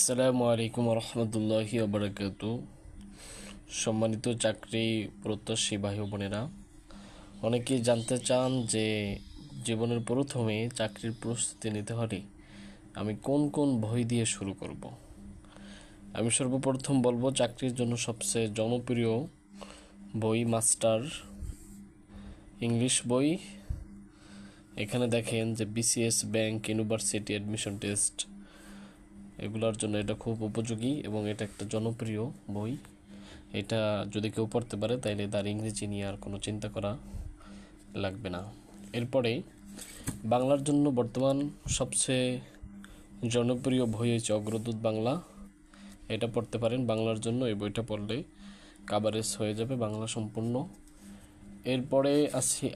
আসসালামু আলাইকুম রহমতুল্লাহি ওবারাকাতু। সম্মানিত চাকরি প্রত্যাশী ভাই বোনেরা, অনেকেই জানতে চান যে জীবনের প্রথমে চাকরির প্রস্তুতি নিতে হলে আমি কোন কোন বই দিয়ে শুরু করব। আমি সর্বপ্রথম বলবো চাকরির জন্য সবচেয়ে জনপ্রিয় বই মাস্টার ইংলিশ বই। এখানে দেখেন যে BCS, bank, university admission test, এগুলোর জন্য এটা খুব উপযোগী এবং এটা একটা জনপ্রিয় বই। এটা যদি কেউ পড়তে পারে তাইলে তার ইংরেজি নিয়ে আর কোনো চিন্তা করা লাগবে না। এরপরে বাংলার জন্য বর্তমান সবচেয়ে জনপ্রিয় বই হচ্ছে অগ্রদূত বাংলা। এটা পড়তে পারেন বাংলার জন্য। এই বইটা পড়লে কাভারেজ হয়ে যাবে বাংলা সম্পূর্ণ। এরপরে আসি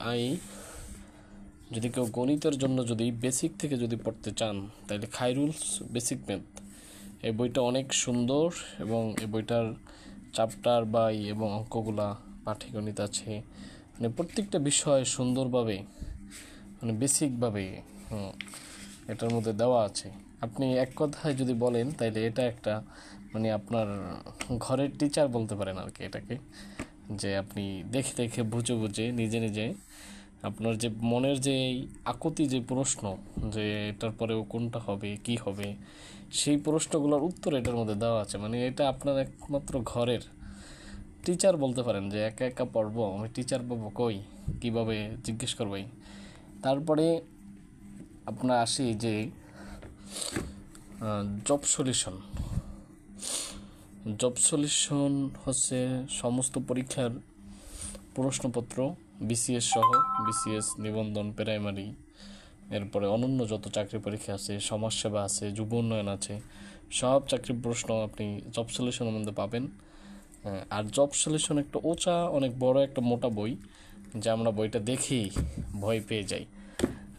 যদি কেউ গণিতের জন্য যদি বেসিক থেকে যদি পড়তে চান তাহলে খায়রুলস বেসিক ম্যাথ, এই বইটা অনেক সুন্দর এবং এই বইটার চ্যাপ্টার বাই এবং অঙ্কগুলা পাটিগণিত আছে, মানে প্রত্যেকটা বিষয় সুন্দরভাবে বেসিকভাবে এটার মধ্যে দেওয়া আছে। আপনি এক কথায় যদি বলেন তাইলে এটা একটা আপনার ঘরের টিচার বলতে পারেন আর কি এটাকে, যে আপনি দেখে দেখে বুঝে বুঝে নিজে নিজে আপনার যে মনের যে আকুতি যে প্রশ্ন যে এটার পরেও কোনটা হবে কি হবে, সেই প্রশ্নগুলোর উত্তর এটার মধ্যে দেওয়া আছে। এটা আপনার একমাত্র ঘরের টিচার বলতে পারেন, যে একা একা পড়বো আমি টিচার পাবো কই, কীভাবে জিজ্ঞেস করবই। তারপরে আপনার আসি যে জব সলিউশন হচ্ছে সমস্ত পরীক্ষার প্রশ্নপত্র, বিসিএস সহ, বিসিএস, নিবন্ধন, প্রাইমারি, এরপরে অনন্য যত চাকরি পরীক্ষা আছে, সমাজসেবা আছে, যুব উন্নয়ন আছে, সব চাকরির প্রশ্ন আপনি জব সলিউশনের মধ্যে পাবেন। আর জব সলিউশন একটা অনেক বড় একটা মোটা বই, যে আমরা বইটা দেখেই ভয় পেয়ে যাই।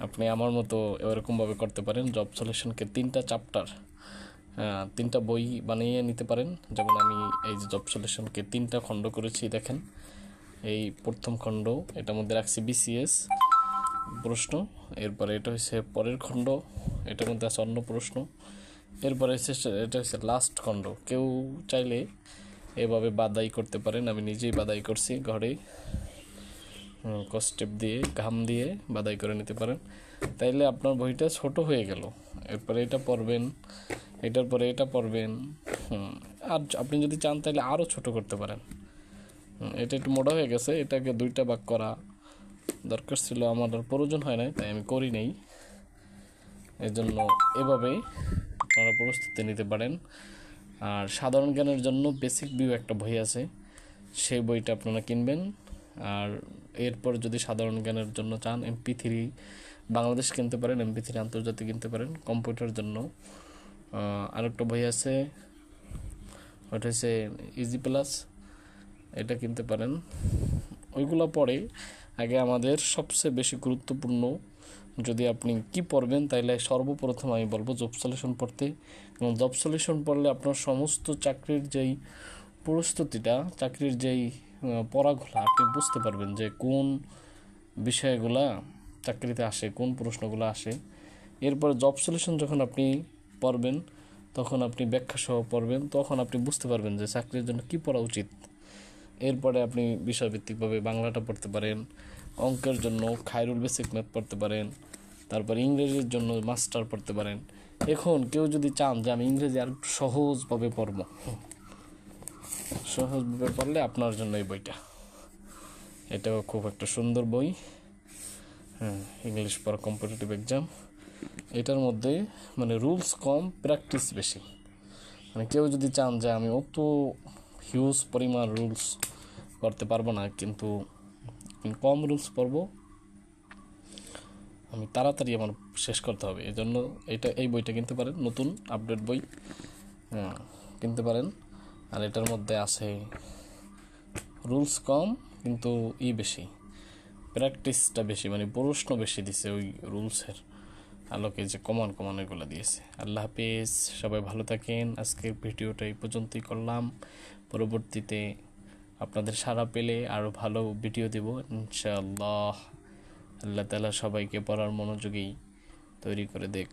আপনি আমার মতো এরকমভাবে করতে পারেন। জব সলিউশনকে 3টা চ্যাপ্টার, 3টা বই বানিয়ে নিতে পারেন। যেমন আমি এই যে জব সলিউশনকে 3টা খণ্ড করেছি, দেখেন এই প্রথম খণ্ড, এটার মধ্যে রাখছি বিসিএস প্রশ্ন, এরপরে এটা হচ্ছে পরের খণ্ড, এটার মধ্যে আছে অন্য প্রশ্ন, এরপরে এটা হচ্ছে লাস্ট খণ্ড। কেউ চাইলে এভাবে বাদাই করতে পারেন, আমি নিজেই বাদাই করছি ঘরে, কস্টেপ দিয়ে ঘাম দিয়ে বাদাই করে নিতে পারেন। তাইলে আপনার বইটা ছোট হয়ে গেল, এরপরে এটা পড়বেন, এটার পরে এটা পড়বেন। আর আপনি যদি চান তাহলে আরও ছোট করতে পারেন। এটা একটু মোটা হয়ে গেছে, এটাকে 2টা ভাগ করা দরকার ছিল, আমার আর প্রয়োজন হয় না, তাই আমি করি নাই। এজন্য এভাবে আপনারা প্রস্তুতি নিতে পারেন। আর সাধারণ জ্ঞানের জন্য বেসিক ভিউ একটা বই আছে, সেই বইটা আপনারা কিনবেন। আর এরপর যদি সাধারণ জ্ঞানের জন্য চান MP3 বাংলাদেশ কিনতে পারেন, MP3 আন্তর্জাতিক কিনতে পারেন। কম্পিউটার জন্য আরেকটা বই আছে, ওটা হচ্ছে ইজি প্লাস, এটা কিনতে পারেন। ওইগুলো পড়ে আগে আমাদের সবচেয়ে বেশি গুরুত্বপূর্ণ, যদি আপনি কি পড়বেন তাইলে সর্বপ্রথম আমি বলবো জব সলিউশন পড়তে। এবং জব সলিউশন পড়লে আপনার সমস্ত চাকরির যেই প্রস্তুতিটা, চাকরির যেই পড়াগুলো আপনি বুঝতে পারবেন, যে কোন বিষয়গুলা চাকরিতে আসে, কোন প্রশ্নগুলো আসে। এরপরে জব সলিউশন যখন আপনি পড়বেন তখন আপনি ব্যাখ্যা সহ পড়বেন, তখন আপনি বুঝতে পারবেন যে চাকরির জন্য কি পড়া উচিত। এরপরে আপনি বিষয়ভিত্তিকভাবে বাংলাটা পড়তে পারেন, অঙ্কের জন্য খায়রুল বেসিক ম্যাথ পড়তে পারেন, তারপর ইংরেজির জন্য মাস্টার পড়তে পারেন। এখন কেউ যদি চান যে আমি ইংরেজি আর সহজভাবে পড়ব, সহজভাবে পড়লে আপনার জন্য এই বইটা, এটাও খুব একটা সুন্দর বই। English for competitive exam. এটার মধ্যে রুলস কম, প্র্যাকটিস বেশি। কেউ যদি চান যে আমি অত হিউজ পরিমাণ রুলস করতে পারবো না, কিন্তু কম রুলস পড়বো, আমি তাড়াতাড়ি আমার শেষ করতে হবে, এই জন্য এই বইটা কিনতে পারেন, নতুন আপডেট বই কিনতে পারেন। আর এটার মধ্যে আছে রুলস কম কিন্তু বেশি, প্র্যাকটিসটা বেশি, প্রশ্ন বেশি দিছে ওই রুলসের আলোকে, যে কমান এগুলো দিয়েছে। আল্লাহ হাফেজ, সবাই ভালো থাকেন। আজকের ভিডিওটা এই পর্যন্তই করলাম। পরবর্তীতে আপনাদের সাড়া পেলে আরও ভালো ভিডিও দেব ইনশাআল্লাহ। আল্লাহ তাআলা সবাইকে পড়ার মনোযোগী তৈরি করে দেখ।